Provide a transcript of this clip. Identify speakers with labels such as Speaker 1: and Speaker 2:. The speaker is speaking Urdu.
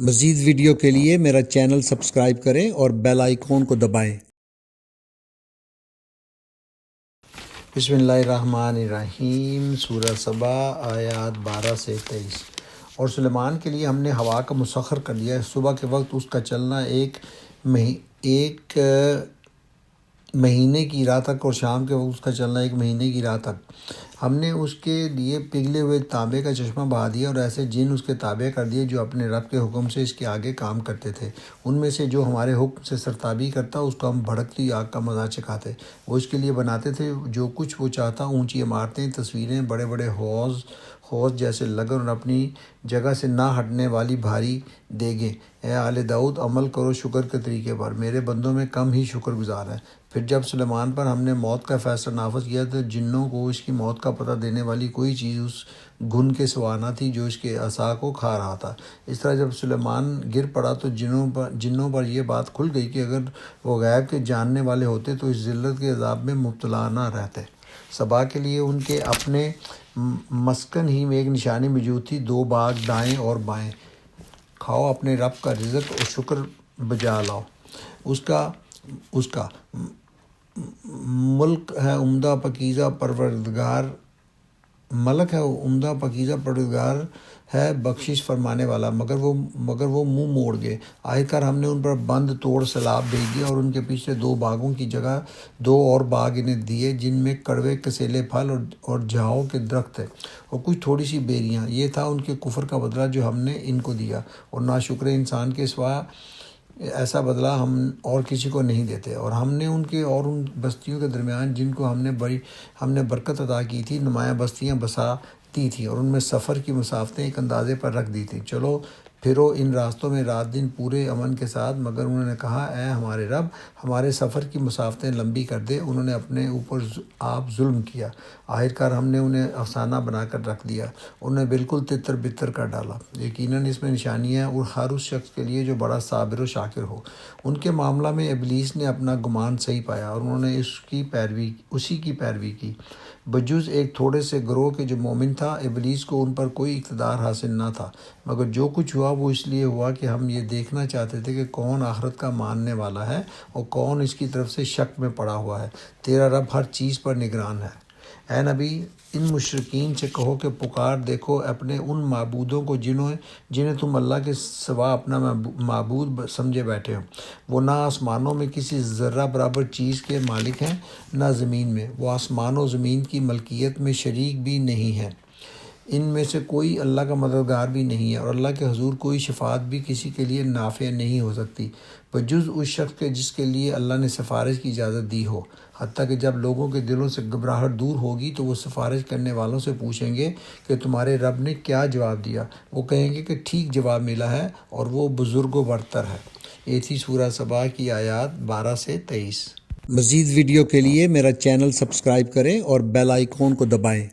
Speaker 1: مزید ویڈیو کے لیے میرا چینل سبسکرائب کریں اور بیل آئیکن کو دبائیں۔ بسم اللہ الرحمن الرحیم۔ سورہ سبا آیات 12 سے 23۔ اور سلیمان کے لیے ہم نے ہوا کا مسخر کر دیا ہے، صبح کے وقت اس کا چلنا ایک مہینے کی راہ تک اور شام کے وقت اس کا چلنا ایک مہینے کی راہ تک۔ ہم نے اس کے لیے پگھلے ہوئے تانبے کا چشمہ بہا دیا اور ایسے جن اس کے تابع کر دیے جو اپنے رب کے حکم سے اس کے آگے کام کرتے تھے۔ ان میں سے جو ہمارے حکم سے سرتابی کرتا اس کو ہم بھڑکتی آگ کا مزہ چکھاتے۔ وہ اس کے لیے بناتے تھے جو کچھ وہ چاہتا، اونچی عمارتیں، تصویریں، بڑے بڑے حوض جیسے لگن اور اپنی جگہ سے نہ ہٹنے والی بھاری دیگیں۔ اے آل داؤد، عمل کرو شکر کے طریقے پر، میرے بندوں میں کم ہی شکر گزار ہے۔ پھر جب سلیمان پر ہم نے موت کا فیصلہ نافذ کیا تو جنوں کو اس کی موت کا پتہ دینے والی کوئی چیز اس گھن کے سوا نہ تھی جو اس کے عصا کو کھا رہا تھا۔ اس طرح جب سلیمان گر پڑا تو جنوں پر یہ بات کھل گئی کہ اگر وہ غیب کے جاننے والے ہوتے تو اس ذلت کے عذاب میں مبتلا نہ رہتے۔ سبا کے لیے ان کے اپنے مسکن ہی میں ایک نشانی موجود تھی، 2 باغ دائیں اور بائیں۔ کھاؤ اپنے رب کا رزق اور شکر بجا لاؤ۔ اس کا ملک ہے عمدہ پاکیزہ پروردگار ہے بخشش فرمانے والا، مگر وہ منہ موڑ گئے۔ آخرکار ہم نے ان پر بند توڑ سیلاب بھیج دیا اور ان کے پیچھے 2 باغوں کی جگہ 2 اور باغ انہیں دیے جن میں کڑوے کسیلے پھل اور جھاؤ کے درخت تھے اور کچھ تھوڑی سی بیریاں۔ یہ تھا ان کے کفر کا بدلہ جو ہم نے ان کو دیا، اور ناشکر انسان کے سوا ایسا بدلہ ہم اور کسی کو نہیں دیتے۔ اور ہم نے ان کے اور ان بستیوں کے درمیان جن کو ہم نے برکت عطا کی تھی نمایاں بستیاں بسا دی تھیں اور ان میں سفر کی مسافتیں ایک اندازے پر رکھ دی تھیں۔ چلو پھرو ان راستوں میں رات دن پورے امن کے ساتھ، مگر انہوں نے کہا اے ہمارے رب، ہمارے سفر کی مسافتیں لمبی کر دے۔ انہوں نے اپنے اوپر آپ ظلم کیا، آخرکار ہم نے انہیں افسانہ بنا کر رکھ دیا، انہیں بالکل تتر بتر کر ڈالا۔ یقیناً اس میں نشانیاں اور ہر اس شخص کے لیے جو بڑا صابر و شاکر ہو۔ ان کے معاملہ میں ابلیس نے اپنا گمان صحیح پایا اور انہوں نے اسی کی پیروی کی، بجز ایک تھوڑے سے گروہ کے جو مومن تھا۔ ابلیس کو ان پر کوئی اقتدار حاصل نہ تھا، مگر جو کچھ ہوا وہ اس لیے ہوا کہ ہم یہ دیکھنا چاہتے تھے کہ کون آخرت کا ماننے والا ہے اور کون اس کی طرف سے شک میں پڑا ہوا ہے۔ تیرا رب ہر چیز پر نگران ہے۔ اے نبی، ان مشرکین سے کہو کہ پکار دیکھو اپنے ان معبودوں کو جنہیں تم اللہ کے سوا اپنا معبود سمجھے بیٹھے ہو۔ وہ نہ آسمانوں میں کسی ذرہ برابر چیز کے مالک ہیں نہ زمین میں، وہ آسمان و زمین کی ملکیت میں شریک بھی نہیں ہیں۔ ان میں سے کوئی اللہ کا مددگار بھی نہیں ہے اور اللہ کے حضور کوئی شفاعت بھی کسی کے لیے نافع نہیں ہو سکتی بجز اس شخص کے جس کے لیے اللہ نے سفارش کی اجازت دی ہو۔ حتیٰ کہ جب لوگوں کے دلوں سے گھبراہٹ دور ہوگی تو وہ سفارش کرنے والوں سے پوچھیں گے کہ تمہارے رب نے کیا جواب دیا؟ وہ کہیں گے کہ ٹھیک جواب ملا ہے اور وہ بزرگ و برتر ہے۔ یہ تھی سورہ سبا کی آیات 12 سے 23۔ مزید ویڈیو کے لیے میرا چینل سبسکرائب کریں اور بیل آئیکن کو دبائیں۔